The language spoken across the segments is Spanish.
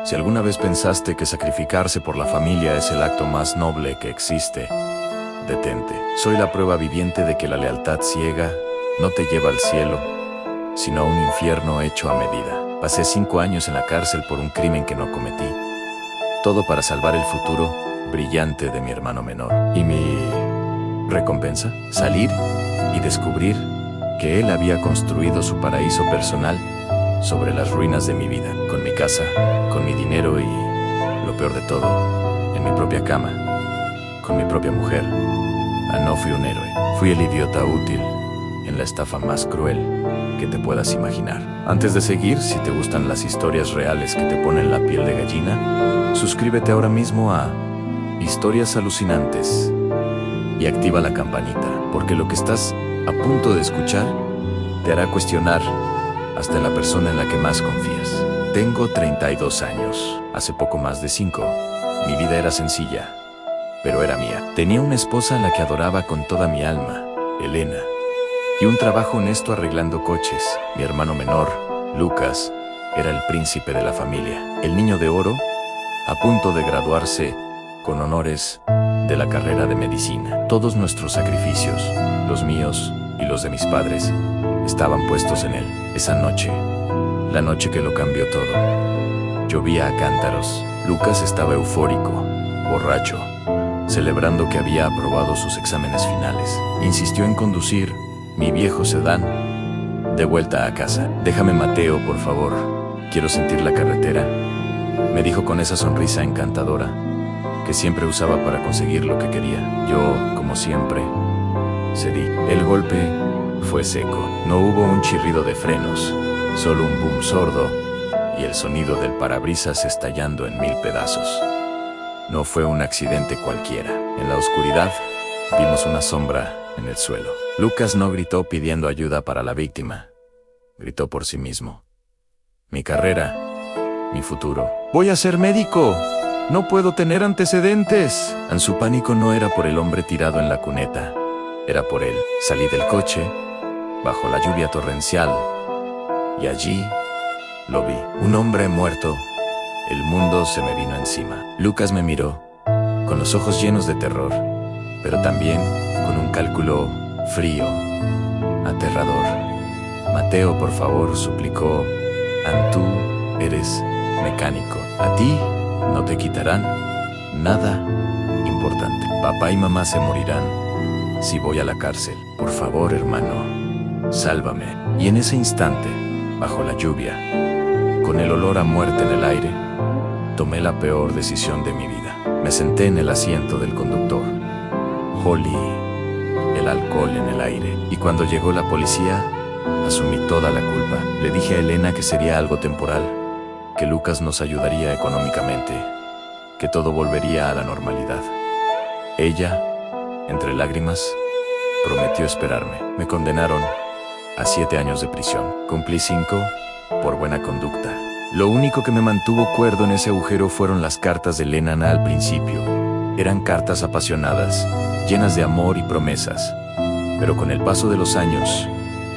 Si alguna vez pensaste que sacrificarse por la familia es el acto más noble que existe, detente. Soy la prueba viviente de que la lealtad ciega no te lleva al cielo, sino a un infierno hecho a medida. Pasé 5 años en la cárcel por un crimen que no cometí. Todo para salvar el futuro brillante de mi hermano menor. ¿Y mi recompensa? Salir y descubrir que él había construido su paraíso personal sobre las ruinas de mi vida, con mi casa, con mi dinero y, lo peor de todo, en mi propia cama, con mi propia mujer. No fui un héroe, fui el idiota útil en la estafa más cruel que te puedas imaginar. Antes de seguir, si te gustan las historias reales que te ponen la piel de gallina, suscríbete ahora mismo a Historias Alucinantes y activa la campanita, porque lo que estás a punto de escuchar te hará cuestionar hasta en la persona en la que más confías. Tengo 32 años, hace poco más de 5. Mi vida era sencilla, pero era mía. Tenía una esposa a la que adoraba con toda mi alma, Elena, y un trabajo honesto arreglando coches. Mi hermano menor, Lucas, era el príncipe de la familia, el niño de oro, a punto de graduarse con honores de la carrera de medicina. Todos nuestros sacrificios, los míos y los de mis padres, estaban puestos en él. Esa noche, la noche que lo cambió todo, llovía a cántaros. Lucas estaba eufórico, borracho, celebrando que había aprobado sus exámenes finales. Insistió en conducir mi viejo sedán de vuelta a casa. Déjame, Mateo, por favor. Quiero sentir la carretera, me dijo con esa sonrisa encantadora que siempre usaba para conseguir lo que quería. Yo, como siempre, cedí. El golpe fue seco. No hubo un chirrido de frenos, solo un boom sordo y el sonido del parabrisas estallando en 1000 pedazos. No fue un accidente cualquiera. En la oscuridad, vimos una sombra en el suelo. Lucas no gritó pidiendo ayuda para la víctima. Gritó por sí mismo. Mi carrera, mi futuro. ¡Voy a ser médico! ¡No puedo tener antecedentes! Su pánico no era por el hombre tirado en la cuneta. Era por él. Salí del coche, bajo la lluvia torrencial, y allí lo vi. Un hombre muerto. El mundo se me vino encima. Lucas me miró, con los ojos llenos de terror, pero también con un cálculo frío, aterrador. Mateo, por favor, suplicó, tú eres mecánico. A ti no te quitarán nada importante. Papá y mamá se morirán si voy a la cárcel. Por favor, hermano, sálvame. Y en ese instante, bajo la lluvia, con el olor a muerte en el aire, tomé la peor decisión de mi vida. Me senté en el asiento del conductor. Olí el alcohol en el aire. Y cuando llegó la policía, asumí toda la culpa. Le dije a Elena que sería algo temporal, que Lucas nos ayudaría económicamente, que todo volvería a la normalidad. Ella, entre lágrimas, prometió esperarme. Me condenaron a 7 años de prisión. Cumplí 5 por buena conducta. Lo único que me mantuvo cuerdo en ese agujero fueron las cartas de Elena al principio. Eran cartas apasionadas, llenas de amor y promesas. Pero con el paso de los años,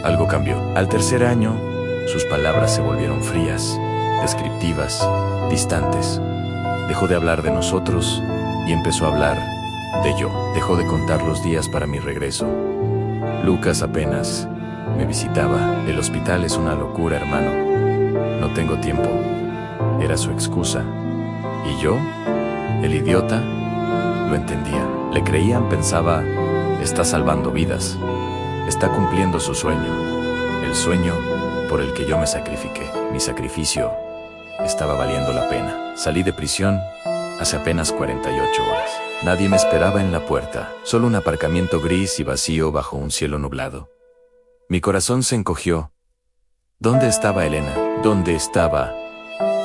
algo cambió. Al tercer año, sus palabras se volvieron frías, descriptivas, distantes. Dejó de hablar de nosotros y empezó a hablar de yo. Dejó de contar los días para mi regreso. Lucas apenas me visitaba. El hospital es una locura, hermano. No tengo tiempo. Era su excusa. Y yo, el idiota, lo entendía. Le creían, pensaba, está salvando vidas. Está cumpliendo su sueño. El sueño por el que yo me sacrifiqué. Mi sacrificio estaba valiendo la pena. Salí de prisión hace apenas 48 horas. Nadie me esperaba en la puerta. Solo un aparcamiento gris y vacío bajo un cielo nublado. Mi corazón se encogió. ¿Dónde estaba Elena? ¿Dónde estaba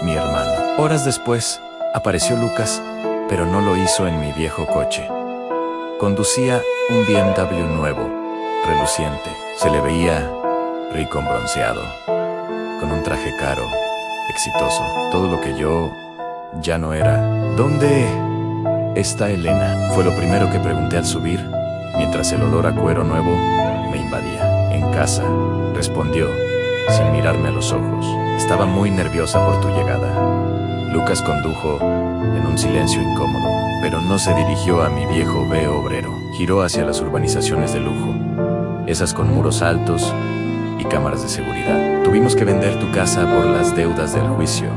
mi hermano? Horas después, apareció Lucas, pero no lo hizo en mi viejo coche. Conducía un BMW nuevo, reluciente. Se le veía rico bronceado, con un traje caro, exitoso. Todo lo que yo ya no era. ¿Dónde está Elena? Fue lo primero que pregunté al subir, mientras el olor a cuero nuevo me invadía. En casa, respondió, sin mirarme a los ojos. Estaba muy nerviosa por tu llegada. Lucas condujo en un silencio incómodo, pero no se dirigió a mi viejo veo obrero. Giró hacia las urbanizaciones de lujo, esas con muros altos y cámaras de seguridad. Tuvimos que vender tu casa por las deudas del juicio,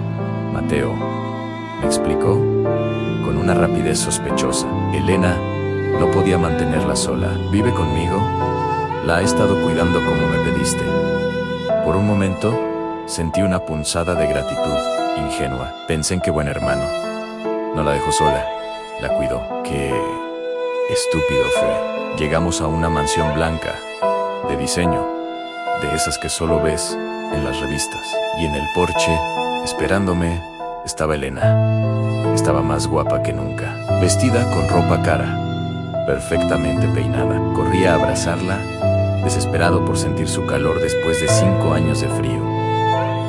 Mateo, me explicó con una rapidez sospechosa. Elena no podía mantenerla sola. ¿Vive conmigo? La he estado cuidando como me pediste. Por un momento, sentí una punzada de gratitud ingenua. Pensé en qué buen hermano. No la dejó sola, la cuidó. Qué estúpido fue. Llegamos a una mansión blanca, de diseño, de esas que solo ves en las revistas. Y en el porche, esperándome, estaba Elena. Estaba más guapa que nunca, vestida con ropa cara, perfectamente peinada. Corría a abrazarla, desesperado por sentir su calor después de 5 años de frío.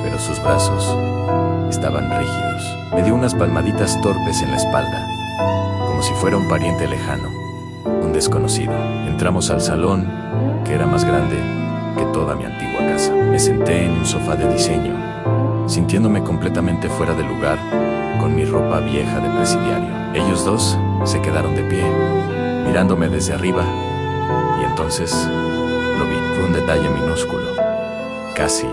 Pero sus brazos estaban rígidos. Me dio unas palmaditas torpes en la espalda, como si fuera un pariente lejano, un desconocido. Entramos al salón, que era más grande que toda mi antigua casa. Me senté en un sofá de diseño, sintiéndome completamente fuera de lugar, con mi ropa vieja de presidiario. Ellos dos se quedaron de pie, mirándome desde arriba, y entonces lo vi. Fue un detalle minúsculo, casi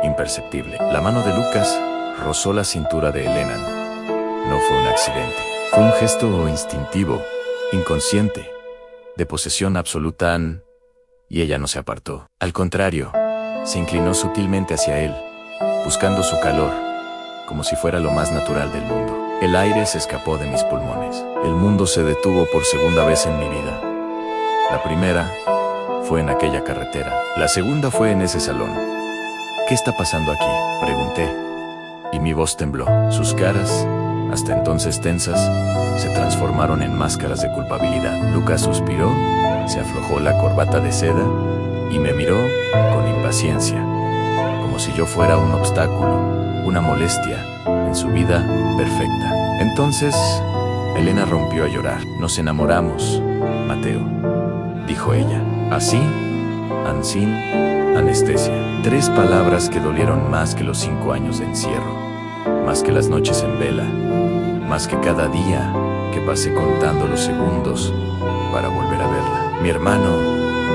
imperceptible. La mano de Lucas rozó la cintura de Elena. No fue un accidente. Fue un gesto instintivo, inconsciente, de posesión absoluta, y ella no se apartó. Al contrario, se inclinó sutilmente hacia él, buscando su calor, como si fuera lo más natural del mundo. El aire se escapó de mis pulmones. El mundo se detuvo por segunda vez en mi vida. La primera fue en aquella carretera. La segunda fue en ese salón. ¿Qué está pasando aquí?, pregunté, y mi voz tembló. Sus caras, hasta entonces tensas, se transformaron en máscaras de culpabilidad. Lucas suspiró, se aflojó la corbata de seda y me miró con impaciencia, como si yo fuera un obstáculo, una molestia en su vida perfecta. Entonces, Elena rompió a llorar. Nos enamoramos, Mateo, dijo ella. Así, sin anestesia. 3 palabras que dolieron más que los 5 años de encierro, más que las noches en vela, más que cada día que pasé contando los segundos para volver a verla. Mi hermano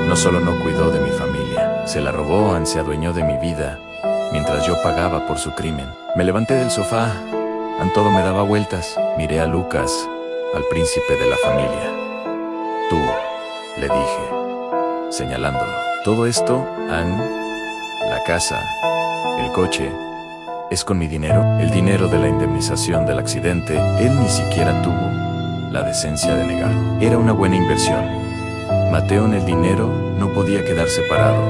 no solo no cuidó de mi familia, se la robó, se adueñó de mi vida, mientras yo pagaba por su crimen. Me levanté del sofá, todo me daba vueltas. Miré a Lucas, al príncipe de la familia. Tú, le dije, señalándolo. Todo esto, la casa, el coche, es con mi dinero, el dinero de la indemnización del accidente. Él ni siquiera tuvo la decencia de negarlo. Era una buena inversión. Mateo, en el dinero no podía quedar separado,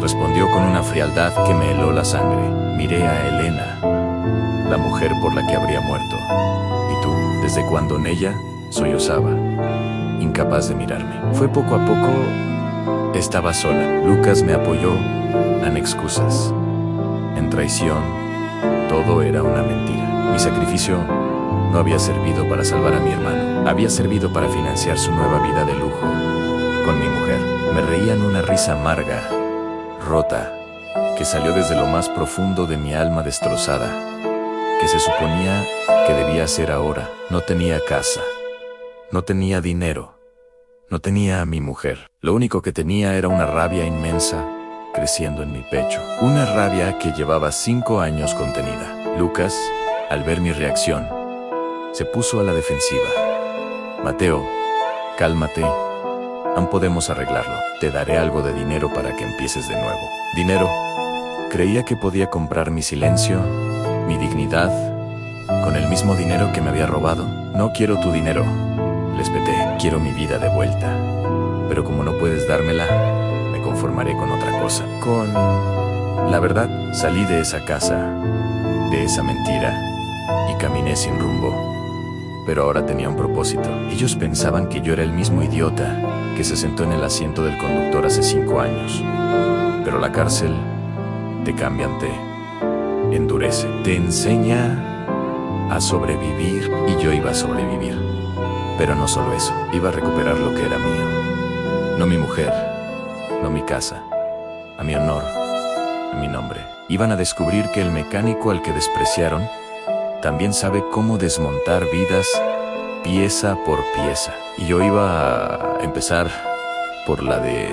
respondió con una frialdad que me heló la sangre. Miré a Elena, la mujer por la que habría muerto. ¿Y tú? ¿Desde cuándo en ella? Sollozaba, incapaz de mirarme. Fue poco a poco. Estaba sola. Lucas me apoyó, en excusas, en traición. Todo era una mentira. Mi sacrificio no había servido para salvar a mi hermano. Había servido para financiar su nueva vida de lujo con mi mujer. Me reía en una risa amarga, rota, que salió desde lo más profundo de mi alma destrozada, que se suponía que debía ser ahora. No tenía casa, no tenía dinero, no tenía a mi mujer. Lo único que tenía era una rabia inmensa creciendo en mi pecho. Una rabia que llevaba 5 años contenida. Lucas, al ver mi reacción, se puso a la defensiva. Mateo, cálmate. Aún podemos arreglarlo. Te daré algo de dinero para que empieces de nuevo. ¿Dinero? Creía que podía comprar mi silencio, mi dignidad, con el mismo dinero que me había robado. No quiero tu dinero, les peté. Quiero mi vida de vuelta. Pero como no puedes dármela, me conformaré con otra cosa. La verdad, salí de esa casa, de esa mentira, y caminé sin rumbo. Pero ahora tenía un propósito. Ellos pensaban que yo era el mismo idiota que se sentó en el asiento del conductor hace 5 años. Pero la cárcel te cambia, te endurece, te enseña a sobrevivir, y yo iba a sobrevivir. Pero no solo eso, iba a recuperar lo que era mío. No mi mujer, no mi casa, a mi honor, a mi nombre. Iban a descubrir que el mecánico al que despreciaron también sabe cómo desmontar vidas pieza por pieza. Y yo iba a empezar por la de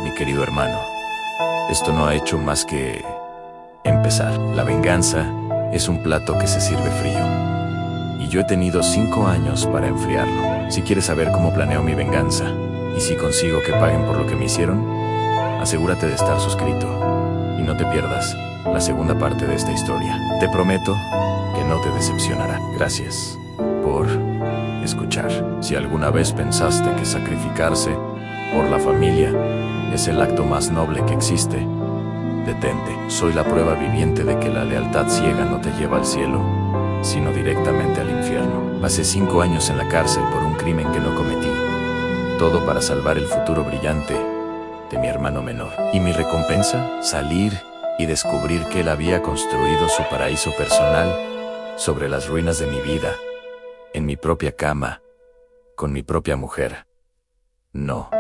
mi querido hermano. Esto no ha hecho más que empezar. La venganza es un plato que se sirve frío. Y yo he tenido 5 años para enfriarlo. Si quieres saber cómo planeo mi venganza y si consigo que paguen por lo que me hicieron, asegúrate de estar suscrito y no te pierdas la segunda parte de esta historia. Te prometo que no te decepcionará. Gracias por escuchar. Si alguna vez pensaste que sacrificarse por la familia es el acto más noble que existe, detente. Soy la prueba viviente de que la lealtad ciega no te lleva al cielo, sino directamente al infierno. Pasé 5 años en la cárcel por un crimen que no cometí. Todo para salvar el futuro brillante de mi hermano menor. ¿Y mi recompensa? Salir y descubrir que él había construido su paraíso personal sobre las ruinas de mi vida, en mi propia cama, con mi propia mujer. No,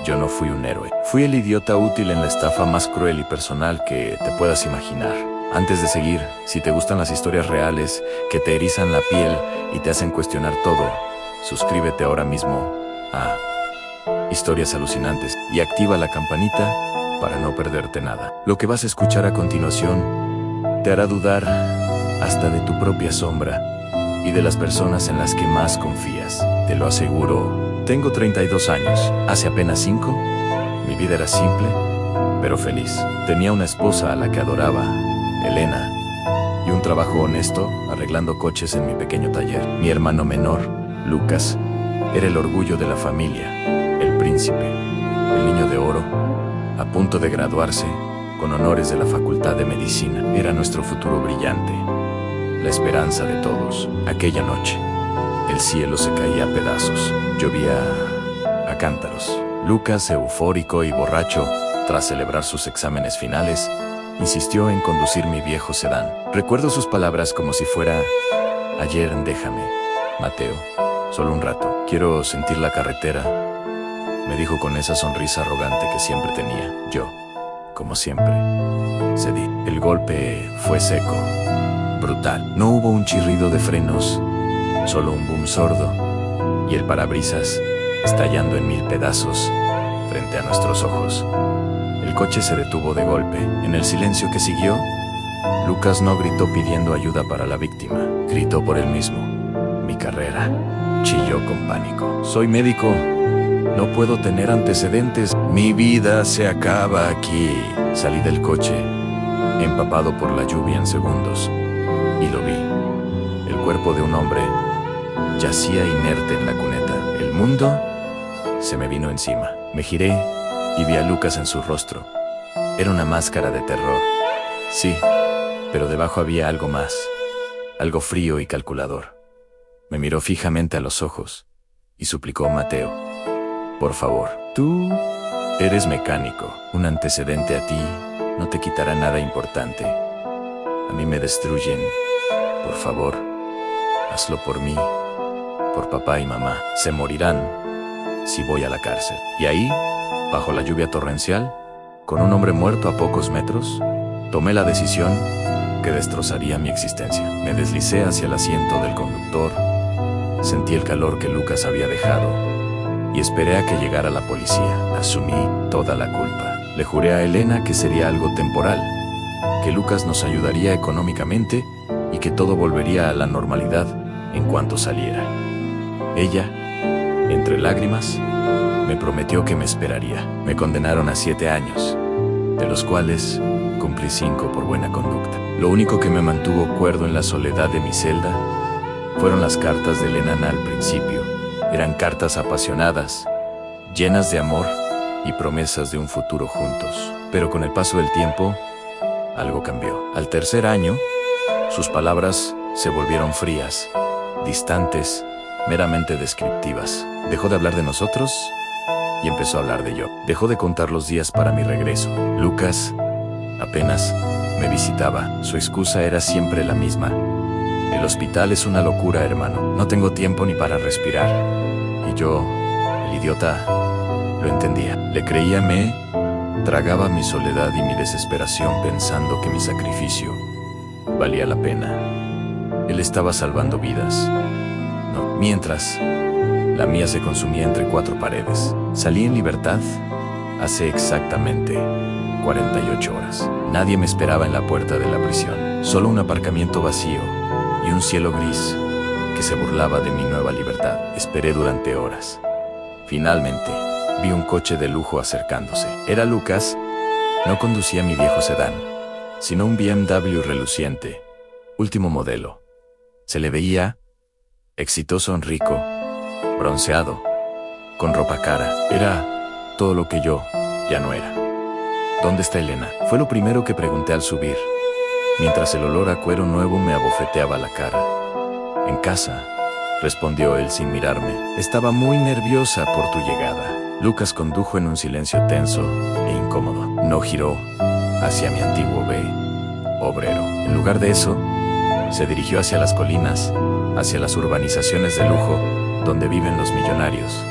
yo no fui un héroe. Fui el idiota útil en la estafa más cruel y personal que te puedas imaginar. Antes de seguir, si te gustan las historias reales que te erizan la piel y te hacen cuestionar todo, suscríbete ahora mismo a Historias Alucinantes y activa la campanita para no perderte nada. Lo que vas a escuchar a continuación te hará dudar hasta de tu propia sombra y de las personas en las que más confías. Te lo aseguro. Tengo 32 años. Hace apenas 5, mi vida era simple, pero feliz. Tenía una esposa a la que adoraba, Elena, y un trabajo honesto arreglando coches en mi pequeño taller. Mi hermano menor, Lucas, era el orgullo de la familia, el príncipe, el niño de oro, a punto de graduarse con honores de la Facultad de Medicina. Era nuestro futuro brillante, la esperanza de todos. Aquella noche, el cielo se caía a pedazos. Llovía a cántaros. Lucas, eufórico y borracho, tras celebrar sus exámenes finales, insistió en conducir mi viejo sedán. Recuerdo sus palabras como si fuera ayer. Déjame, Mateo, solo un rato. Quiero sentir la carretera, me dijo con esa sonrisa arrogante que siempre tenía. Yo, como siempre, cedí. El golpe fue seco, brutal. No hubo un chirrido de frenos, solo un boom sordo y el parabrisas estallando en 1000 pedazos frente a nuestros ojos. El coche se detuvo de golpe. En el silencio que siguió, Lucas no gritó pidiendo ayuda para la víctima. Gritó por él mismo. Mi carrera. Chilló con pánico. Soy médico. No puedo tener antecedentes. Mi vida se acaba aquí. Salí del coche, empapado por la lluvia en segundos, y lo vi. El cuerpo de un hombre yacía inerte en la cuneta. El mundo se me vino encima. Me giré y vi a Lucas en su rostro. Era una máscara de terror. Sí, pero debajo había algo más. Algo frío y calculador. Me miró fijamente a los ojos y suplicó: Mateo, por favor, tú eres mecánico. Un antecedente a ti no te quitará nada importante. A mí me destruyen. Por favor, hazlo por mí, por papá y mamá. Se morirán si voy a la cárcel. Y ahí, bajo la lluvia torrencial, con un hombre muerto a pocos metros, tomé la decisión que destrozaría mi existencia. Me deslicé hacia el asiento del conductor, sentí el calor que Lucas había dejado y esperé a que llegara la policía. Asumí toda la culpa. Le juré a Elena que sería algo temporal, que Lucas nos ayudaría económicamente y que todo volvería a la normalidad en cuanto saliera. Ella, entre lágrimas, me prometió que me esperaría. Me condenaron a 7 años, de los cuales cumplí 5 por buena conducta. Lo único que me mantuvo cuerdo en la soledad de mi celda fueron las cartas de Elena al principio. Eran cartas apasionadas, llenas de amor y promesas de un futuro juntos. Pero con el paso del tiempo, algo cambió. Al tercer año, sus palabras se volvieron frías, distantes, meramente descriptivas. Dejó de hablar de nosotros y empezó a hablar de yo. Dejó de contar los días para mi regreso. Lucas apenas me visitaba. Su excusa era siempre la misma. El hospital es una locura, hermano. No tengo tiempo ni para respirar. Y yo, el idiota, lo entendía. Le creía, me tragaba mi soledad y mi desesperación pensando que mi sacrificio valía la pena. Él estaba salvando vidas. No, mientras la mía se consumía entre cuatro paredes. Salí en libertad hace exactamente 48 horas. Nadie me esperaba en la puerta de la prisión. Solo un aparcamiento vacío y un cielo gris que se burlaba de mi nueva libertad. Esperé durante horas. Finalmente, vi un coche de lujo acercándose. Era Lucas. No conducía mi viejo sedán, sino un BMW reluciente, último modelo. Se le veía exitoso, rico, bronceado, con ropa cara. Era todo lo que yo ya no era. ¿Dónde está Elena? Fue lo primero que pregunté al subir, mientras el olor a cuero nuevo me abofeteaba la cara. En casa, respondió él sin mirarme. Estaba muy nerviosa por tu llegada. Lucas condujo en un silencio tenso e incómodo. No giró hacia mi antiguo obrero. En lugar de eso, se dirigió hacia las colinas, hacia las urbanizaciones de lujo, donde viven los millonarios.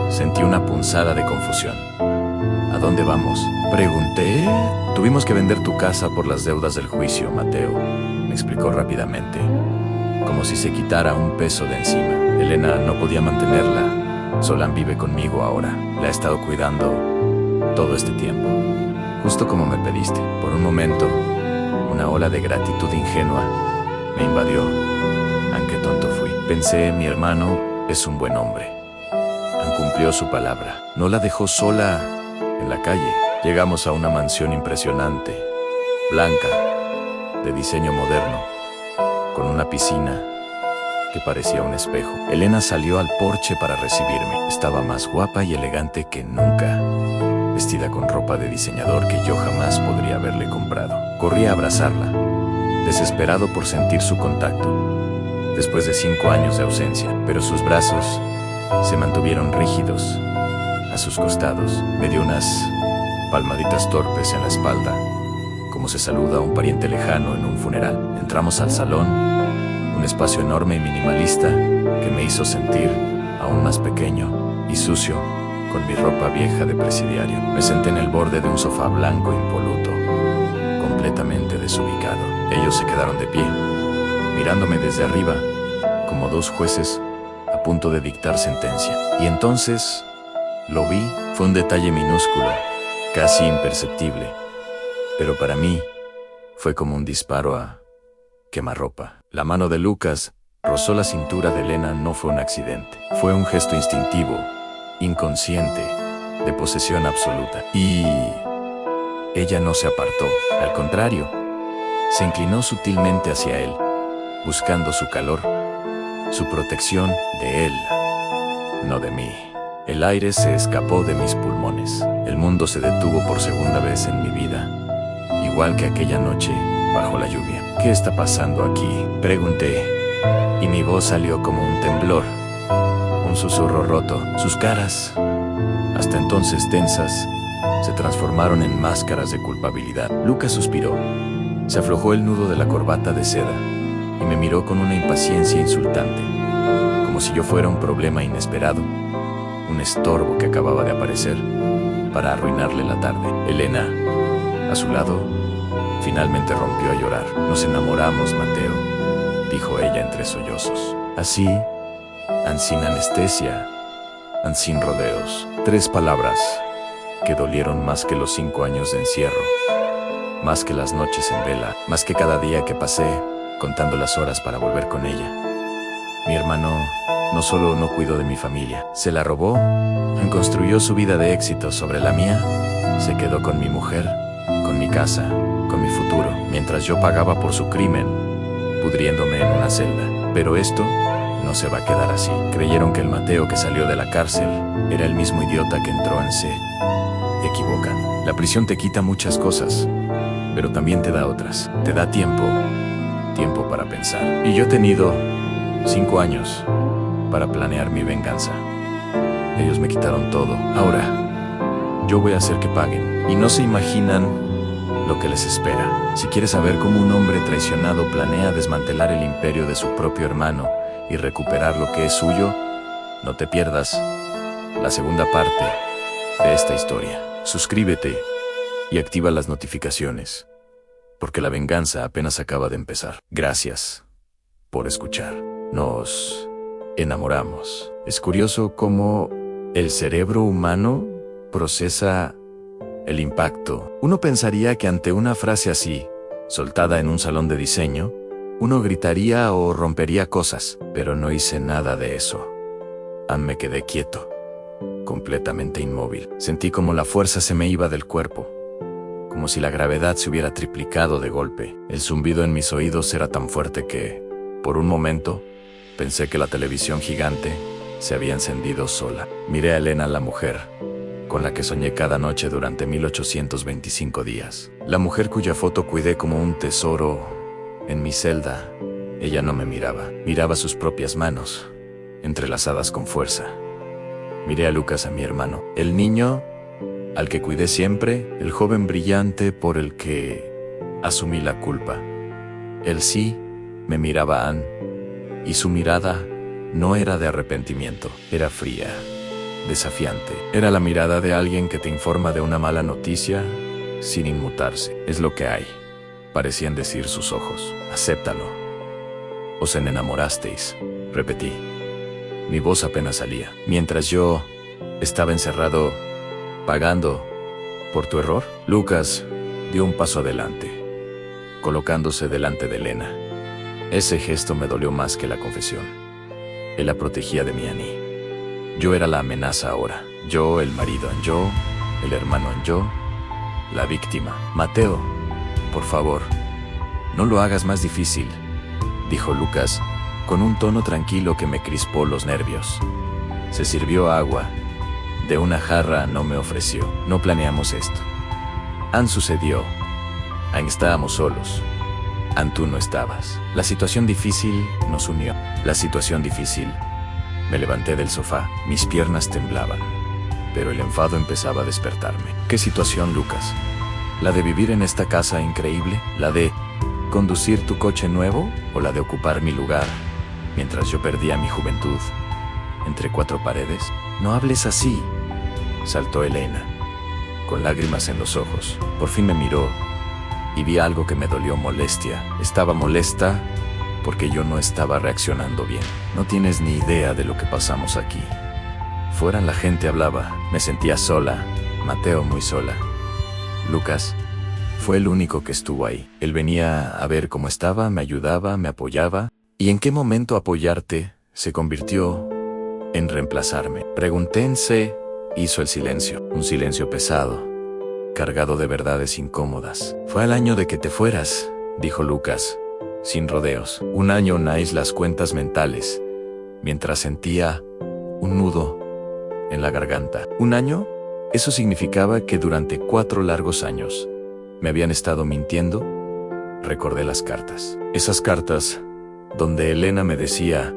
Sentí una punzada de confusión. ¿A dónde vamos?, pregunté. Tuvimos que vender tu casa por las deudas del juicio, Mateo, me explicó rápidamente, como si se quitara un peso de encima. Elena no podía mantenerla. Solán vive conmigo ahora. La he estado cuidando todo este tiempo, justo como me pediste. Por un momento, una ola de gratitud ingenua me invadió. Aunque tonto fui. Pensé, mi hermano es un buen hombre. Cumplió su palabra. No la dejó sola en la calle. Llegamos a una mansión impresionante, blanca, de diseño moderno, con una piscina que parecía un espejo. Elena salió al porche para recibirme. Estaba más guapa y elegante que nunca, vestida con ropa de diseñador que yo jamás podría haberle comprado. Corrí a abrazarla, desesperado por sentir su contacto, después de 5 años de ausencia, pero sus brazos se mantuvieron rígidos a sus costados. Me dio unas palmaditas torpes en la espalda, como se saluda a un pariente lejano en un funeral. Entramos al salón, un espacio enorme y minimalista que me hizo sentir aún más pequeño y sucio, con mi ropa vieja de presidiario. Me senté en el borde de un sofá blanco impoluto, completamente desubicado. Ellos se quedaron de pie, mirándome desde arriba, como dos jueces a punto de dictar sentencia. Y entonces lo vi. Fue un detalle minúsculo, casi imperceptible, pero para mí fue como un disparo a quemarropa. La mano de Lucas rozó la cintura de Elena. No fue un accidente. Fue un gesto instintivo, inconsciente, de posesión absoluta. Y ella no se apartó. Al contrario, se inclinó sutilmente hacia él, buscando su calor, su protección de él, no de mí. El aire se escapó de mis pulmones. El mundo se detuvo por segunda vez en mi vida, igual que aquella noche bajo la lluvia. ¿Qué está pasando aquí?, pregunté, y mi voz salió como un temblor, un susurro roto. Sus caras, hasta entonces tensas, se transformaron en máscaras de culpabilidad. Lucas suspiró, se aflojó el nudo de la corbata de seda y me miró con una impaciencia insultante, como si yo fuera un problema inesperado, un estorbo que acababa de aparecer para arruinarle la tarde. Elena, a su lado, finalmente rompió a llorar. Nos enamoramos, Mateo, dijo ella entre sollozos. Así, sin anestesia, sin rodeos. 3 palabras que dolieron más que los 5 años de encierro, más que las noches en vela, más que cada día que pasé contando las horas para volver con ella. Mi hermano no solo no cuidó de mi familia, se la robó, construyó su vida de éxito sobre la mía, se quedó con mi mujer, con mi casa, con mi futuro, mientras yo pagaba por su crimen, pudriéndome en una celda. Pero esto no se va a quedar así. Creyeron que el Mateo que salió de la cárcel era el mismo idiota que entró en C. Equivocan. La prisión te quita muchas cosas, pero también te da otras. Te da tiempo para pensar. Y yo he tenido 5 años para planear mi venganza. Ellos me quitaron todo. Ahora, yo voy a hacer que paguen. Y no se imaginan lo que les espera. Si quieres saber cómo un hombre traicionado planea desmantelar el imperio de su propio hermano y recuperar lo que es suyo, no te pierdas la segunda parte de esta historia. Suscríbete y activa las notificaciones, porque la venganza apenas acaba de empezar. Gracias. por escuchar. Nos enamoramos. Es curioso cómo el cerebro humano procesa el impacto. Uno pensaría que ante una frase así, soltada en un salón de diseño, uno gritaría o rompería cosas, pero no hice nada de eso. Me quedé quieto, completamente inmóvil. Sentí como la fuerza se me iba del cuerpo, como si la gravedad se hubiera triplicado de golpe. El zumbido en mis oídos era tan fuerte que, por un momento, pensé que la televisión gigante se había encendido sola. Miré a Elena, la mujer con la que soñé cada noche durante 1825 días. La mujer cuya foto cuidé como un tesoro en mi celda. Ella no me miraba. Miraba sus propias manos, entrelazadas con fuerza. Miré a Lucas, a mi hermano, el niño al que cuidé siempre, el joven brillante por el que asumí la culpa. Él sí me miraba a Anne, y su mirada no era de arrepentimiento, era fría, desafiante. Era la mirada de alguien que te informa de una mala noticia sin inmutarse. Es lo que hay, parecían decir sus ojos. Acéptalo. Os enamorasteis, repetí. Mi voz apenas salía. Mientras yo estaba encerrado, pagando por tu error. Lucas dio un paso adelante, colocándose delante de Elena. Ese gesto me dolió más que la confesión. Él la protegía de mi Annie. Yo era la amenaza ahora. Yo, el marido en yo, el hermano en yo, la víctima. Mateo, por favor, no lo hagas más difícil, dijo Lucas, con un tono tranquilo que me crispó los nervios. Se sirvió agua. De una jarra no me ofreció. No planeamos esto. Anne sucedió. Anne estábamos solos. Anne, tú no estabas. La situación difícil nos unió. La situación difícil. Me levanté del sofá. Mis piernas temblaban. Pero el enfado empezaba a despertarme. ¿Qué situación, Lucas? ¿La de vivir en esta casa increíble? ¿La de conducir tu coche nuevo? ¿O la de ocupar mi lugar mientras yo perdía mi juventud entre cuatro paredes? No hables así, saltó Elena, con lágrimas en los ojos. Por fin me miró y vi algo que me dolió: molestia. Estaba molesta porque yo no estaba reaccionando bien. No tienes ni idea de lo que pasamos aquí. Fuera la gente hablaba. Me sentía sola, Mateo, muy sola. Lucas fue el único que estuvo ahí. Él venía a ver cómo estaba, me ayudaba, me apoyaba. ¿Y en qué momento apoyarte se convirtió en reemplazarme? Pregunténse. Hizo el silencio, un silencio pesado, cargado de verdades incómodas. Fue al año de que te fueras, dijo Lucas, sin rodeos. Un año, unáis las cuentas mentales, mientras sentía un nudo en la garganta. ¿Un año? Eso significaba que durante 4 largos años me habían estado mintiendo. Recordé las cartas. Esas cartas donde Elena me decía: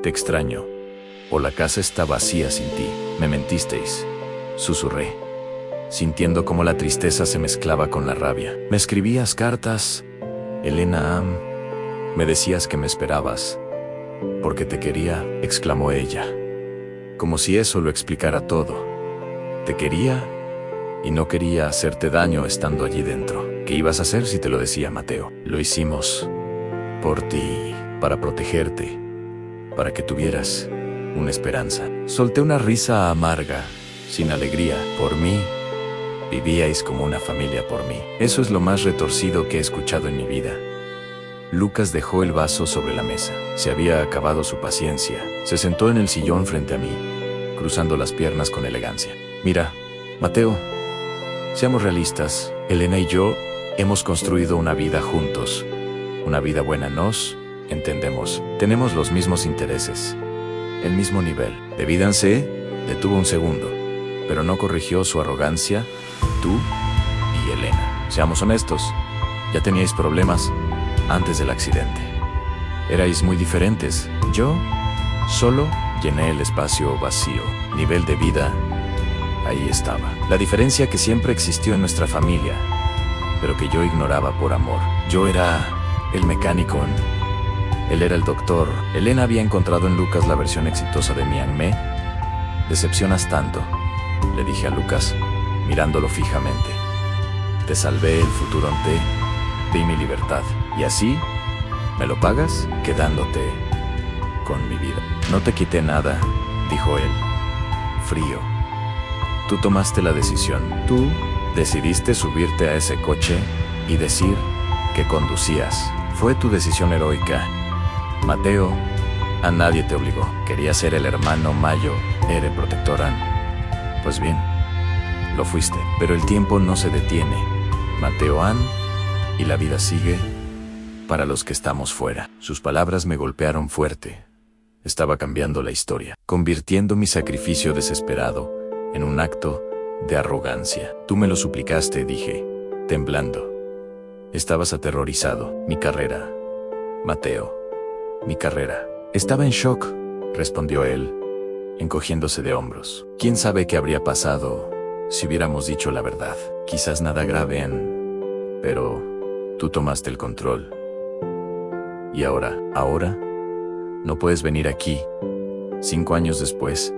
te extraño, o la casa está vacía sin ti. Me mentisteis, susurré, sintiendo cómo la tristeza se mezclaba con la rabia. Me escribías cartas, Elena, me decías que me esperabas, porque te quería, exclamó ella, como si eso lo explicara todo. Te quería y no quería hacerte daño estando allí dentro. ¿Qué ibas a hacer si te lo decía, Mateo? Lo hicimos por ti, para protegerte, para que tuvieras una esperanza. Solté una risa amarga, sin alegría. Por mí, vivíais como una familia por mí. Eso es lo más retorcido que he escuchado en mi vida. Lucas dejó el vaso sobre la mesa. Se había acabado su paciencia. Se sentó en el sillón frente a mí, cruzando las piernas con elegancia. Mira, Mateo, seamos realistas. Elena y yo hemos construido una vida juntos. Una vida buena. Nos entendemos. Tenemos los mismos intereses, el mismo nivel. Devídanse, detuvo un segundo, pero no corrigió su arrogancia. Tú y Elena. Seamos honestos, ya teníais problemas antes del accidente. Erais muy diferentes. Yo solo llené el espacio vacío. Nivel de vida, ahí estaba. La diferencia que siempre existió en nuestra familia, pero que yo ignoraba por amor. Yo era el mecánico, él era el doctor. Elena había encontrado en Lucas la versión exitosa de Mian Me. Decepcionas tanto, le dije a Lucas, mirándolo fijamente. Te salvé el futuro ante ti, mi libertad. Y así, ¿Me lo pagas? Quedándote con mi vida. No te quité nada, dijo él, frío. Tú tomaste la decisión. Tú decidiste subirte a ese coche y decir que conducías. Fue tu decisión heroica. Mateo, a nadie te obligó. Querías ser el hermano Mayo, era el protectorán. Pues bien, lo fuiste. Pero el tiempo no se detiene. Mateo Ann, y la vida sigue para los que estamos fuera. Sus palabras me golpearon fuerte. Estaba cambiando la historia, convirtiendo mi sacrificio desesperado en un acto de arrogancia. Tú me lo suplicaste, dije, temblando. Estabas aterrorizado. Mi carrera, Mateo, mi carrera. Estaba en shock, respondió él, encogiéndose de hombros. ¿Quién sabe qué habría pasado si hubiéramos dicho la verdad? Quizás nada grave, Ann, pero tú tomaste el control. Y ahora, no puedes venir aquí, 5 años después,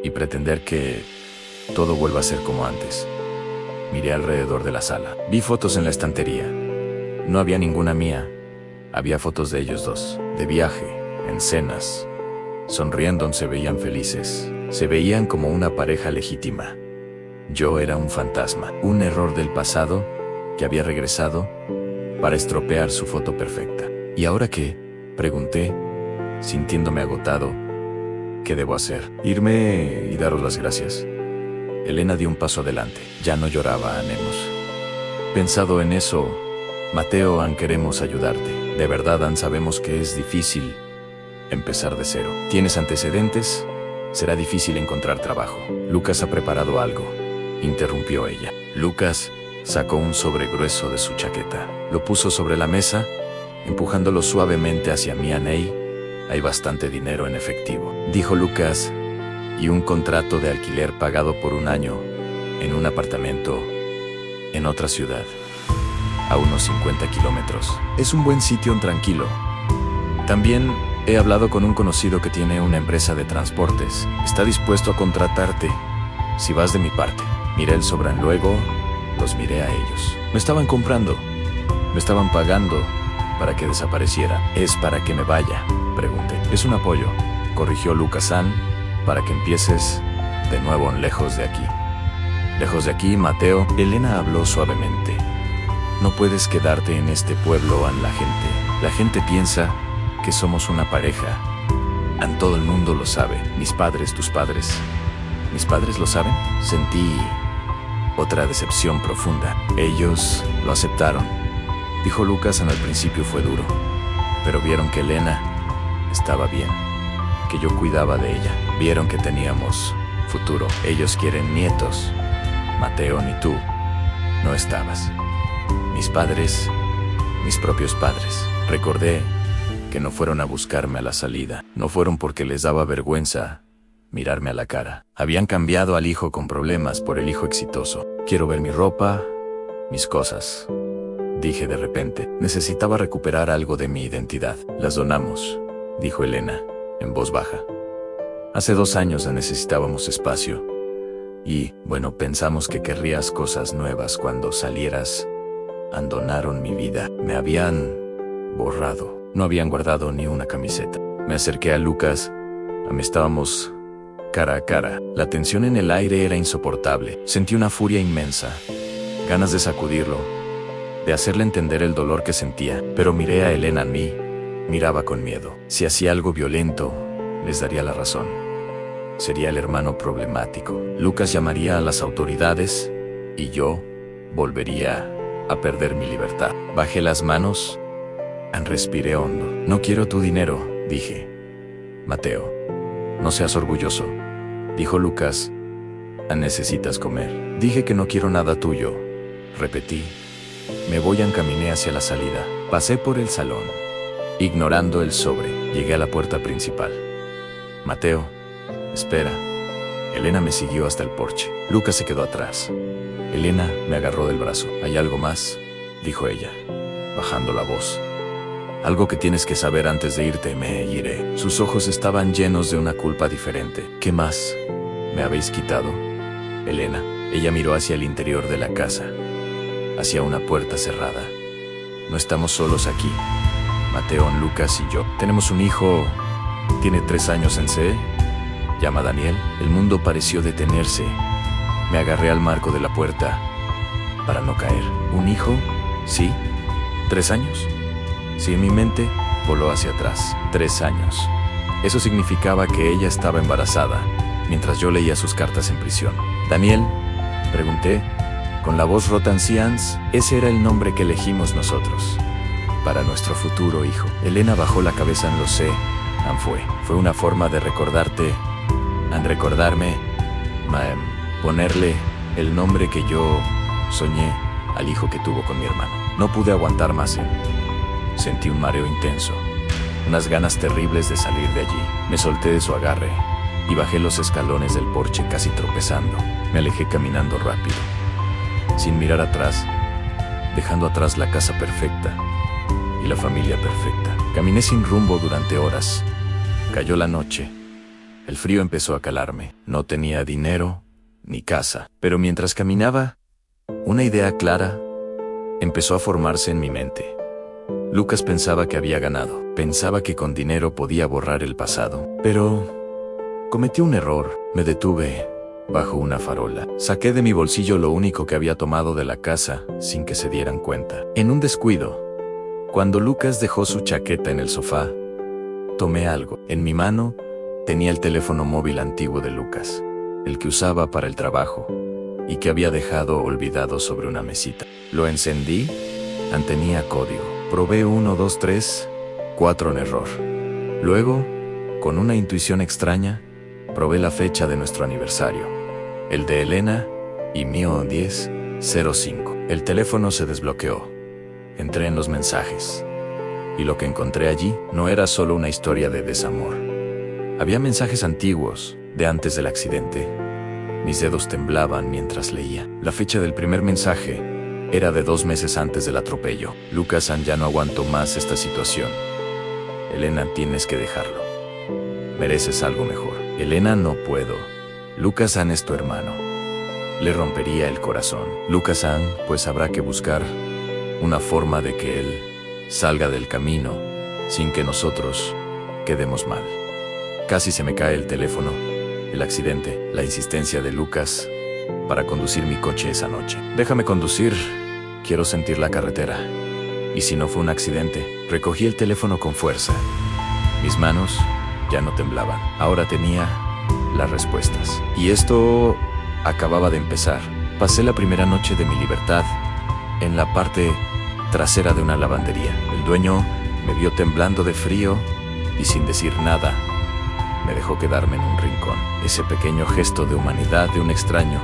y pretender que todo vuelva a ser como antes. Miré alrededor de la sala. Vi fotos en la estantería. No había ninguna mía. Había fotos de ellos dos, de viaje, en cenas. Sonriendo, se veían felices. Se veían como una pareja legítima. Yo era un fantasma, un error del pasado que había regresado para estropear su foto perfecta. ¿Y ahora qué?, pregunté, sintiéndome agotado. ¿Qué debo hacer? ¿Irme y daros las gracias? Elena dio un paso adelante. Ya no lloraba, Anemos. Pensado en eso, Mateo, Ann, queremos ayudarte. De verdad, Ann, sabemos que es difícil empezar de cero. ¿Tienes antecedentes? Será difícil encontrar trabajo. Lucas ha preparado algo, interrumpió ella. Lucas sacó un sobre grueso de su chaqueta. Lo puso sobre la mesa, empujándolo suavemente hacia mí. Aney, hay bastante dinero en efectivo, dijo Lucas, y un contrato de alquiler pagado por 1 año en un apartamento en otra ciudad, a unos 50 kilómetros. Es un buen sitio, tranquilo. También he hablado con un conocido que tiene una empresa de transportes. Está dispuesto a contratarte si vas de mi parte. Miré el sobre. Luego los miré a ellos. Me estaban comprando, me estaban pagando para que desapareciera. ¿Es para que me vaya?, pregunté. Es un apoyo, corrigió Lucas. Ann, para que empieces de nuevo lejos de aquí. Lejos de aquí, Mateo. Elena habló suavemente. No puedes quedarte en este pueblo, Ann. La gente piensa que somos una pareja. Ann, todo el mundo lo sabe. Mis padres, tus padres. ¿Mis padres lo saben? Sentí otra decepción profunda. Ellos lo aceptaron, dijo Lucas. Ann, al principio fue duro, pero vieron que Elena estaba bien, que yo cuidaba de ella. Vieron que teníamos futuro. Ellos quieren nietos. Mateo, ni tú no estabas. Mis padres, mis propios padres. Recordé que no fueron a buscarme a la salida. No fueron porque les daba vergüenza mirarme a la cara. Habían cambiado al hijo con problemas por el hijo exitoso. Quiero ver mi ropa, mis cosas, dije de repente. Necesitaba recuperar algo de mi identidad. Las donamos, dijo Elena, en voz baja. Hace 2 años necesitábamos espacio. Y, bueno, pensamos que querrías cosas nuevas cuando salieras. Abandonaron mi vida. Me habían borrado. No habían guardado ni una camiseta. Me acerqué a Lucas. Estábamos cara a cara. La tensión en el aire era insoportable. Sentí una furia inmensa, ganas de sacudirlo, de hacerle entender el dolor que sentía. Pero miré a Elena. En mí miraba con miedo. Si hacía algo violento, les daría la razón. Sería el hermano problemático. Lucas llamaría a las autoridades y yo volvería a perder mi libertad. Bajé las manos, respiré hondo. No quiero tu dinero, dije. Mateo, no seas orgulloso, dijo Lucas. Necesitas comer. Dije que no quiero nada tuyo, repetí. Me voy. Encaminé hacia la salida. Pasé por el salón, ignorando el sobre. Llegué a la puerta principal. Mateo, espera. Elena me siguió hasta el porche. Lucas se quedó atrás. Elena me agarró del brazo. ¿Hay algo más?, dijo ella, bajando la voz. Algo que tienes que saber antes de irte. Me iré. Sus ojos estaban llenos de una culpa diferente. ¿Qué más me habéis quitado, Elena? Ella miró hacia el interior de la casa, hacia una puerta cerrada. No estamos solos aquí. Mateo, Lucas y yo. Tenemos un hijo, tiene 3 años en C, llama Daniel. El mundo pareció detenerse. Me agarré al marco de la puerta para no caer. ¿Un hijo? Sí. ¿3 años? Sí, en mi mente voló hacia atrás. 3 años. Eso significaba que ella estaba embarazada, mientras yo leía sus cartas en prisión. ¿Daniel?, pregunté, con la voz rota ancians. Ese era el nombre que elegimos nosotros para nuestro futuro hijo. Elena bajó la cabeza. Lo sé, fue una forma de recordarte, recordarme, ponerle el nombre que yo soñé al hijo que tuvo con mi hermano. No pude aguantar más. Sentí un mareo intenso, unas ganas terribles de salir de allí. Me solté de su agarre y bajé los escalones del porche casi tropezando. Me alejé caminando rápido, sin mirar atrás, dejando atrás la casa perfecta y la familia perfecta. Caminé sin rumbo durante horas. Cayó la noche. El frío empezó a calarme. No tenía dinero ni casa, pero mientras caminaba, una idea clara empezó a formarse en mi mente. Lucas pensaba que había ganado. Pensaba que con dinero podía borrar el pasado. Pero cometí un error. Me detuve bajo una farola. Saqué de mi bolsillo lo único que había tomado de la casa sin que se dieran cuenta. En un descuido, cuando Lucas dejó su chaqueta en el sofá, tomé algo. En mi mano tenía el teléfono móvil antiguo de Lucas, el que usaba para el trabajo y que había dejado olvidado sobre una mesita. Lo encendí. Tenía código. Probé 1, 2, 3, 4 en error. Luego, con una intuición extraña, probé la fecha de nuestro aniversario. El de Elena y mío 10:05. El teléfono se desbloqueó. Entré en los mensajes. Y lo que encontré allí no era solo una historia de desamor. Había mensajes antiguos, de antes del accidente. Mis dedos temblaban mientras leía. La fecha del primer mensaje era de 2 meses antes del atropello. Lucas, ya no aguanto más esta situación. Elena, tienes que dejarlo. Mereces algo mejor. Elena, no puedo. Lucas, es tu hermano. Le rompería el corazón. Lucas, pues habrá que buscar una forma de que él salga del camino sin que nosotros quedemos mal. Casi se me cae el teléfono. El accidente, la insistencia de Lucas para conducir mi coche esa noche. Déjame conducir, quiero sentir la carretera. Y si no fue un accidente, recogí el teléfono con fuerza. Mis manos ya no temblaban. Ahora tenía las respuestas. Y esto acababa de empezar. Pasé la primera noche de mi libertad en la parte trasera de una lavandería. El dueño me vio temblando de frío y sin decir nada, me dejó quedarme en un rincón. Ese pequeño gesto de humanidad de un extraño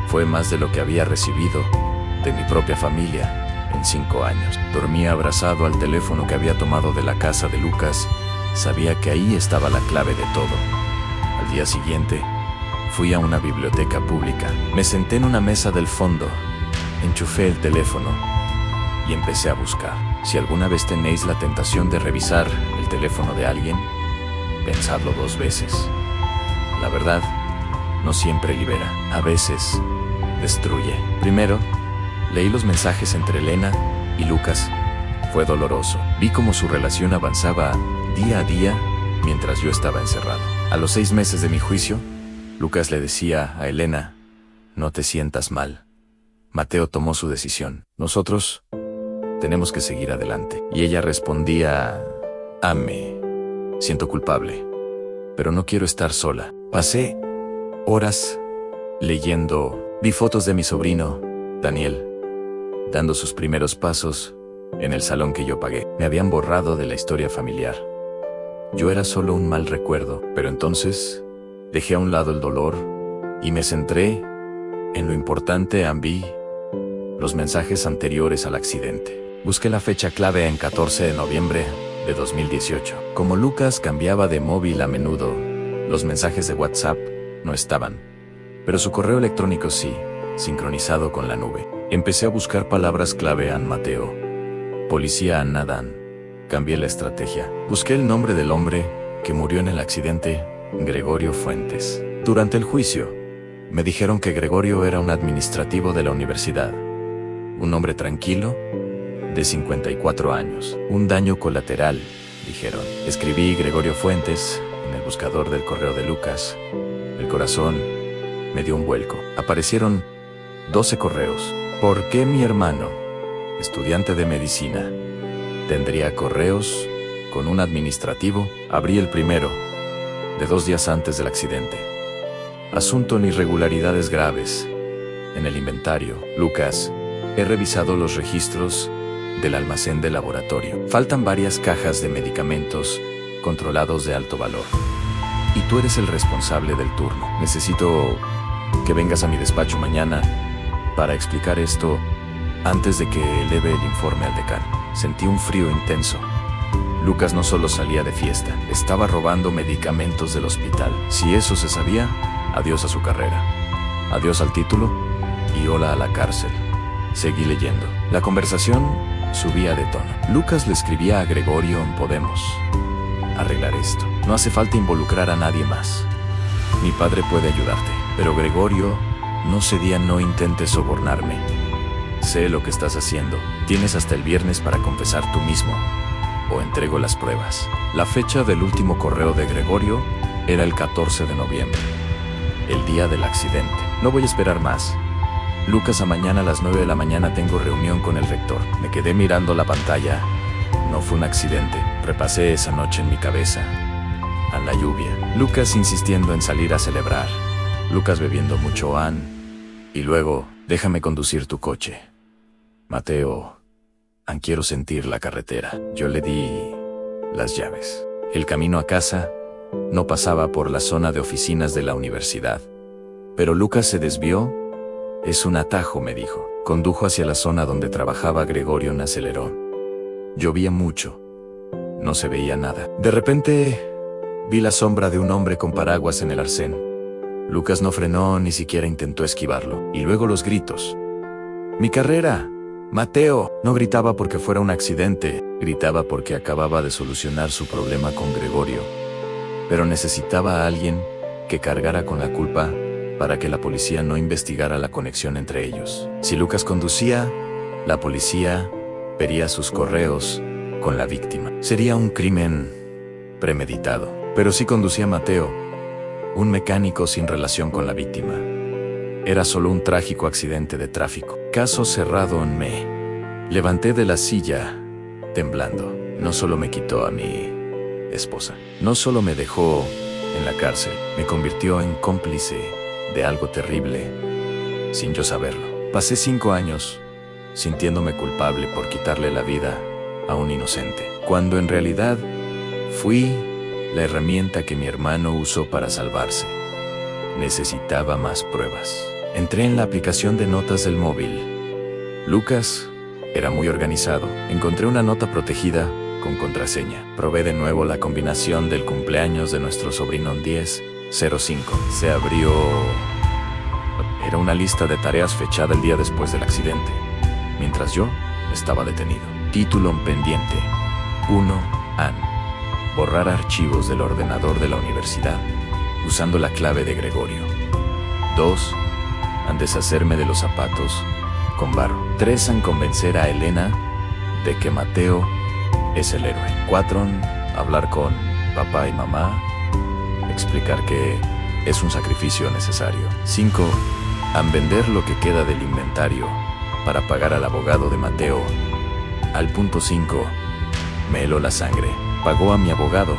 fue más de lo que había recibido de mi propia familia en 5 años. Dormía abrazado al teléfono que había tomado de la casa de Lucas. Sabía que ahí estaba la clave de todo. Al día siguiente, fui a una biblioteca pública. Me senté en una mesa del fondo, enchufé el teléfono y empecé a buscar. Si alguna vez tenéis la tentación de revisar el teléfono de alguien, pensadlo 2 veces. La verdad, no siempre libera. A veces, destruye. Primero, leí los mensajes entre Elena y Lucas. Fue doloroso. Vi cómo su relación avanzaba día a día mientras yo estaba encerrado. A los 6 meses de mi juicio, Lucas le decía a Elena, no te sientas mal. Mateo tomó su decisión. Nosotros tenemos que seguir adelante. Y ella respondía, me siento culpable, pero no quiero estar sola. Pasé horas leyendo. Vi fotos de mi sobrino, Daniel, dando sus primeros pasos en el salón que yo pagué. Me habían borrado de la historia familiar. Yo era solo un mal recuerdo, pero entonces dejé a un lado el dolor y me centré en lo importante. Vi los mensajes anteriores al accidente. Busqué la fecha clave en 14 de noviembre de 2018. Como Lucas cambiaba de móvil a menudo, los mensajes de WhatsApp no estaban, pero su correo electrónico sí, sincronizado con la nube. Empecé a buscar palabras clave. Mateo, policía Nadán. Cambié la estrategia. Busqué el nombre del hombre que murió en el accidente, Gregorio Fuentes. Durante el juicio, me dijeron que Gregorio era un administrativo de la universidad. Un hombre tranquilo, de 54 años. Un daño colateral, dijeron. Escribí Gregorio Fuentes en el buscador del correo de Lucas. El corazón me dio un vuelco. Aparecieron 12 correos. ¿Por qué mi hermano, estudiante de medicina, tendría correos con un administrativo? Abrí el primero, de 2 días antes del accidente. Asunto en irregularidades graves. En el inventario, Lucas, he revisado los registros del almacén de laboratorio. Faltan varias cajas de medicamentos controlados de alto valor. Y tú eres el responsable del turno. Necesito que vengas a mi despacho mañana para explicar esto antes de que eleve el informe al decano. Sentí un frío intenso. Lucas no solo salía de fiesta, estaba robando medicamentos del hospital. Si eso se sabía, adiós a su carrera, adiós al título y hola a la cárcel. Seguí leyendo. La conversación subía de tono. Lucas le escribía a Gregorio en Podemos. Arreglar esto. No hace falta involucrar a nadie más. Mi padre puede ayudarte. Pero Gregorio, no cedía, no intentes sobornarme. Sé lo que estás haciendo. Tienes hasta el viernes para confesar tú mismo. O entrego las pruebas. La fecha del último correo de Gregorio era el 14 de noviembre. El día del accidente. No voy a esperar más. Lucas, a mañana a las 9 de la mañana tengo reunión con el rector. Me quedé mirando la pantalla. No fue un accidente. Repasé esa noche en mi cabeza. A la lluvia. Lucas insistiendo en salir a celebrar. Lucas bebiendo mucho y luego, déjame conducir tu coche. Mateo, quiero sentir la carretera. Yo le di las llaves. El camino a casa no pasaba por la zona de oficinas de la universidad. Pero Lucas se desvió. Es un atajo, me dijo. Condujo hacia la zona donde trabajaba Gregorio en acelerón. Llovía mucho. No se veía nada. De repente, vi la sombra de un hombre con paraguas en el arcén. Lucas no frenó, ni siquiera intentó esquivarlo. Y luego los gritos. ¡Mi carrera! ¡Mateo! No gritaba porque fuera un accidente, gritaba porque acababa de solucionar su problema con Gregorio. Pero necesitaba a alguien que cargara con la culpa para que la policía no investigara la conexión entre ellos. Si Lucas conducía, la policía vería sus correos con la víctima. Sería un crimen premeditado. Pero si conducía Mateo, un mecánico sin relación con la víctima, era solo un trágico accidente de tráfico. Caso cerrado. Me levanté de la silla, temblando. No solo me quitó a mi esposa, no solo me dejó en la cárcel, me convirtió en cómplice de algo terrible, sin yo saberlo. Pasé 5 años sintiéndome culpable por quitarle la vida a un inocente, cuando en realidad fui la herramienta que mi hermano usó para salvarse. Necesitaba más pruebas. Entré en la aplicación de notas del móvil. Lucas era muy organizado. Encontré una nota protegida con contraseña. Probé de nuevo la combinación del cumpleaños de nuestro sobrino 10:05. Se abrió. Era una lista de tareas fechada el día después del accidente, mientras yo estaba detenido. Título pendiente. 1. Borrar archivos del ordenador de la universidad usando la clave de Gregorio. 2. Deshacerme de los zapatos con barro. 3. Convencer a Elena de que Mateo es el héroe. 4. Hablar con papá y mamá, explicar que es un sacrificio necesario. 5. Vender lo que queda del inventario para pagar al abogado de Mateo. Al punto 5. Me heló la sangre. Pagó a mi abogado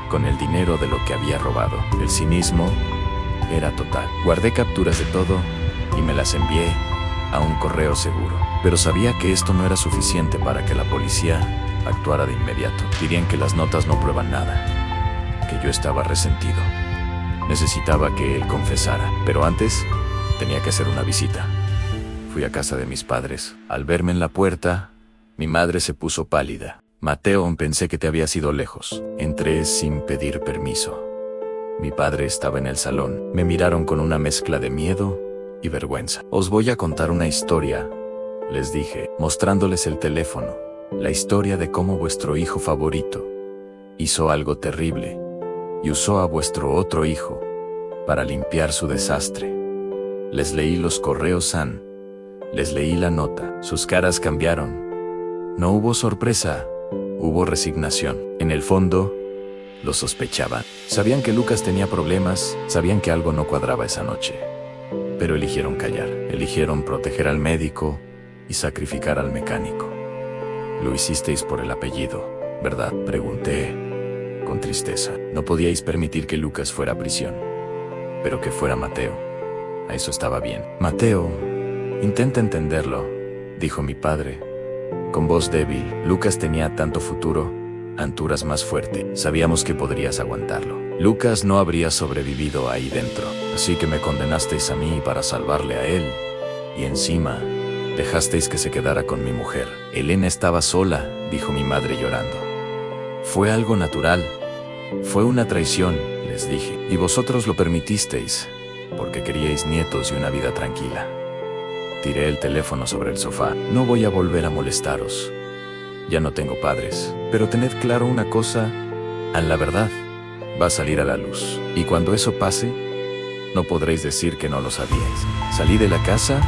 con el dinero de lo que había robado. El cinismo era total. Guardé capturas de todo y me las envié a un correo seguro. Pero sabía que esto no era suficiente para que la policía actuara de inmediato. Dirían que las notas no prueban nada, que yo estaba resentido. Necesitaba que él confesara, pero antes tenía que hacer una visita. Fui a casa de mis padres. Al verme en la puerta, mi madre se puso pálida. Mateo, pensé que te habías ido lejos. Entré sin pedir permiso. Mi padre estaba en el salón. Me miraron con una mezcla de miedo y vergüenza. Os voy a contar una historia, les dije, mostrándoles el teléfono. La historia de cómo vuestro hijo favorito hizo algo terrible y usó a vuestro otro hijo para limpiar su desastre. Les leí los correos, les leí la nota. Sus caras cambiaron. No hubo sorpresa, hubo resignación. En el fondo, lo sospechaban. Sabían que Lucas tenía problemas, sabían que algo no cuadraba esa noche. Pero eligieron callar, eligieron proteger al médico y sacrificar al mecánico. Lo hicisteis por el apellido, ¿verdad?, pregunté con tristeza. No podíais permitir que Lucas fuera a prisión, pero que fuera Mateo. A eso estaba bien. Mateo, intenta entenderlo, dijo mi padre, con voz débil. Lucas tenía tanto futuro, Anturas más fuerte. Sabíamos que podrías aguantarlo. Lucas no habría sobrevivido ahí dentro, así que me condenasteis a mí para salvarle a él. Y encima, dejasteis que se quedara con mi mujer. Elena estaba sola, dijo mi madre llorando. Fue algo natural. Fue una traición, les dije. Y vosotros lo permitisteis, porque queríais nietos y una vida tranquila. Tiré el teléfono sobre el sofá. No voy a volver a molestaros. Ya no tengo padres. Pero tened claro una cosa, la verdad va a salir a la luz. Y cuando eso pase, no podréis decir que no lo sabíais. Salí de la casa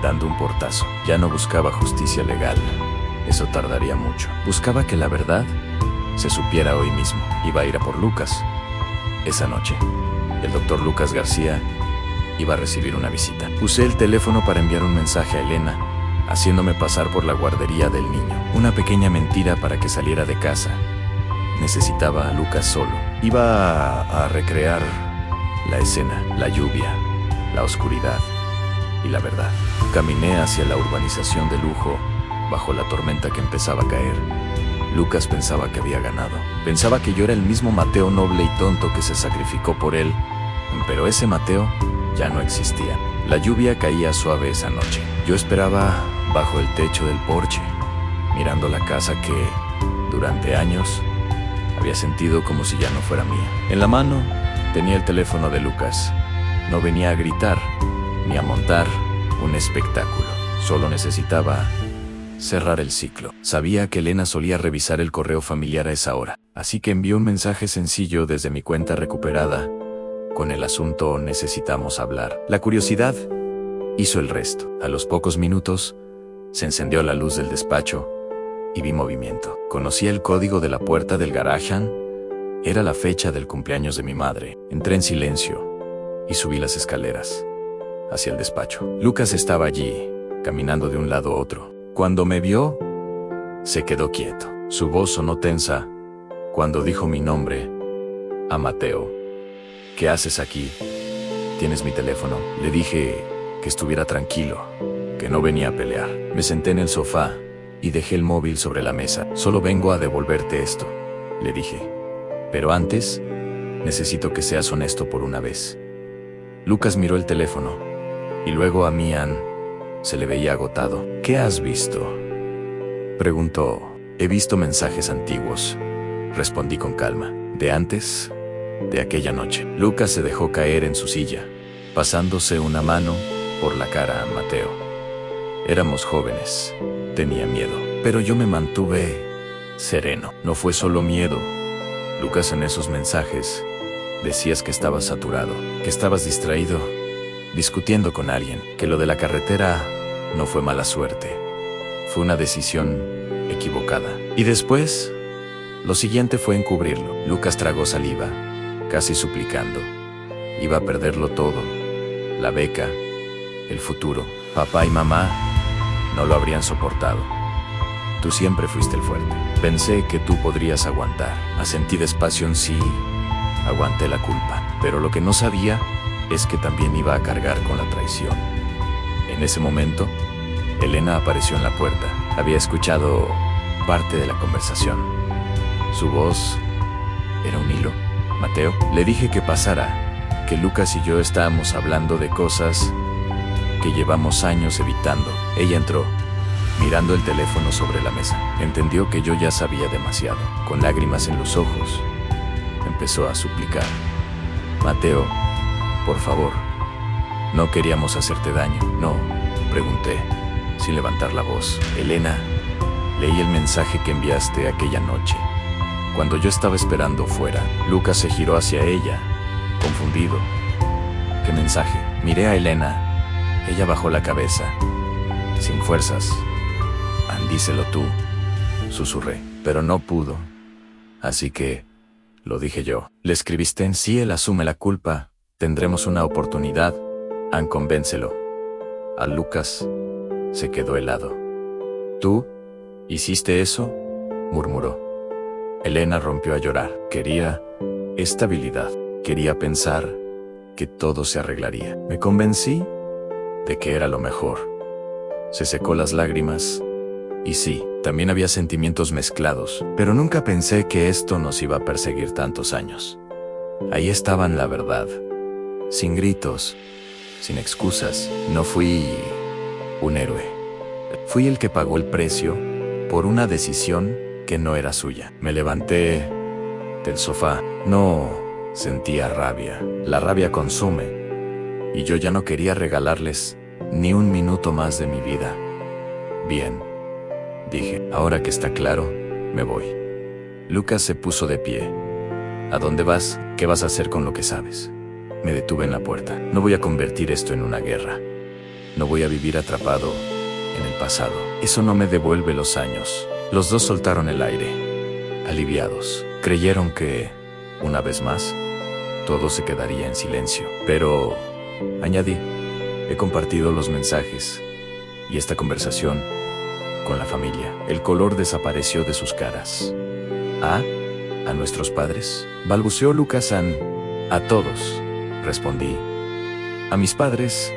dando un portazo. Ya no buscaba justicia legal. Eso tardaría mucho. Buscaba que la verdad se supiera hoy mismo. Iba a ir a por Lucas. Esa noche, el doctor Lucas García iba a recibir una visita. Usé el teléfono para enviar un mensaje a Elena, haciéndome pasar por la guardería del niño. Una pequeña mentira para que saliera de casa. Necesitaba a Lucas solo. Iba a recrear la escena, la lluvia, la oscuridad y la verdad. Caminé hacia la urbanización de lujo, bajo la tormenta que empezaba a caer. Lucas pensaba que había ganado. Pensaba que yo era el mismo Mateo noble y tonto que se sacrificó por él, pero ese Mateo ya no existía. La lluvia caía suave esa noche. Yo esperaba bajo el techo del porche, mirando la casa que, durante años, había sentido como si ya no fuera mía. En la mano tenía el teléfono de Lucas. No venía a gritar, ni a montar un espectáculo. Solo necesitaba cerrar el ciclo. Sabía que Elena solía revisar el correo familiar a esa hora, así que envió un mensaje sencillo desde mi cuenta recuperada, con el asunto "necesitamos hablar". La curiosidad hizo el resto. A los pocos minutos, se encendió la luz del despacho y vi movimiento. Conocía el código de la puerta del garaje. Era la fecha del cumpleaños de mi madre. Entré en silencio y subí las escaleras hacia el despacho. Lucas estaba allí, caminando de un lado a otro. Cuando me vio, se quedó quieto. Su voz sonó tensa cuando dijo mi nombre: a Mateo. ¿Qué haces aquí? ¿Tienes mi teléfono? Le dije que estuviera tranquilo, que no venía a pelear. Me senté en el sofá y dejé el móvil sobre la mesa. Solo vengo a devolverte esto, le dije. Pero antes, necesito que seas honesto por una vez. Lucas miró el teléfono y luego a Mian. Se le veía agotado. ¿Qué has visto?, preguntó. He visto mensajes antiguos, respondí con calma. De antes, de aquella noche. Lucas se dejó caer en su silla, pasándose una mano por la cara a Mateo. Éramos jóvenes. Tenía miedo, pero yo me mantuve sereno. No fue solo miedo. Lucas, en esos mensajes decías que estabas saturado, que estabas distraído, discutiendo con alguien, que lo de la carretera no fue mala suerte, fue una decisión equivocada. Y después, lo siguiente fue encubrirlo. Lucas tragó saliva, casi suplicando. Iba a perderlo todo: la beca, el futuro. Papá y mamá no lo habrían soportado. Tú siempre fuiste el fuerte. Pensé que tú podrías aguantar. Asentí despacio en sí. Aguanté la culpa. Pero lo que no sabía es que también iba a cargar con la traición. En ese momento, Elena apareció en la puerta. Había escuchado parte de la conversación. Su voz era un hilo. Mateo, le dije que pasara, que Lucas y yo estábamos hablando de cosas que llevamos años evitando. Ella entró, mirando el teléfono sobre la mesa. Entendió que yo ya sabía demasiado. Con lágrimas en los ojos, empezó a suplicar: Mateo, por favor, no queríamos hacerte daño. No, pregunté, sin levantar la voz. Elena, leí el mensaje que enviaste aquella noche, cuando yo estaba esperando fuera. Lucas se giró hacia ella, confundido. ¿Qué mensaje? Miré a Elena. Ella bajó la cabeza, sin fuerzas. Díselo tú, susurré, pero no pudo. Así que, lo dije yo. Le escribiste en sí, él asume la culpa. Tendremos una oportunidad. Ann, convéncelo. A Lucas se quedó helado. ¿Tú hiciste eso?, murmuró. Elena rompió a llorar. Quería estabilidad. Quería pensar que todo se arreglaría. Me convencí de que era lo mejor. Se secó las lágrimas. Y sí, también había sentimientos mezclados, pero nunca pensé que esto nos iba a perseguir tantos años. Ahí estaban la verdad. Sin gritos, sin excusas. No fui un héroe. Fui el que pagó el precio por una decisión que no era suya. Me levanté del sofá. No sentía rabia. La rabia consume. Y yo ya no quería regalarles ni un minuto más de mi vida. Bien, dije, ahora que está claro, me voy. Lucas se puso de pie. ¿A dónde vas? ¿Qué vas a hacer con lo que sabes? Me detuve en la puerta. No voy a convertir esto en una guerra. No voy a vivir atrapado en el pasado. Eso no me devuelve los años. Los dos soltaron el aire, aliviados. Creyeron que, una vez más, todo se quedaría en silencio. Pero, añadí, he compartido los mensajes y esta conversación con la familia. El color desapareció de sus caras. ¿A nuestros padres?, balbuceó Lucas. A todos, respondí. A mis padres,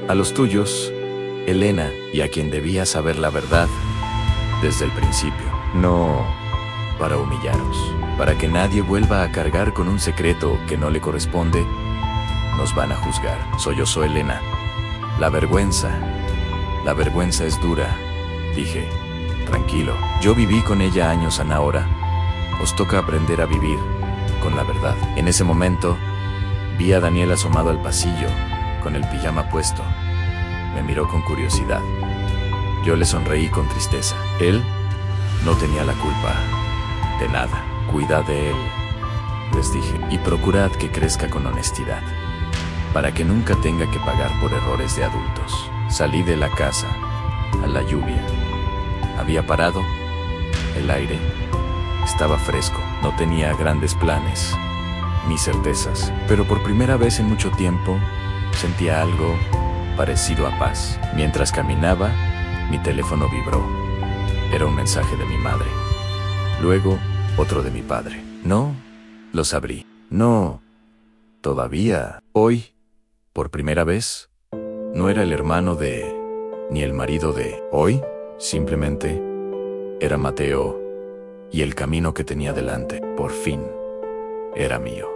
a los tuyos, Elena, y a quien debía saber la verdad desde el principio. No para humillaros, para que nadie vuelva a cargar con un secreto que no le corresponde. Nos van a juzgar. Sollozó Elena. La vergüenza es dura, dije. Tranquilo, yo viví con ella años. Ahora os toca aprender a vivir con la verdad. En ese momento, vi a Daniel asomado al pasillo, con el pijama puesto. Me miró con curiosidad. Yo le sonreí con tristeza. Él no tenía la culpa de nada. Cuidad de él, les dije, y procurad que crezca con honestidad, para que nunca tenga que pagar por errores de adultos. Salí de la casa, a la lluvia. Había parado. El aire estaba fresco. No tenía grandes planes ni certezas, pero por primera vez en mucho tiempo sentía algo parecido a paz. Mientras caminaba, mi teléfono vibró. Era un mensaje de mi madre. Luego, otro de mi padre. No, los abrí. No, todavía. Hoy, por primera vez, no era el hermano de, ni el marido de. Hoy, simplemente, era Mateo, y el camino que tenía delante, por fin, era mío.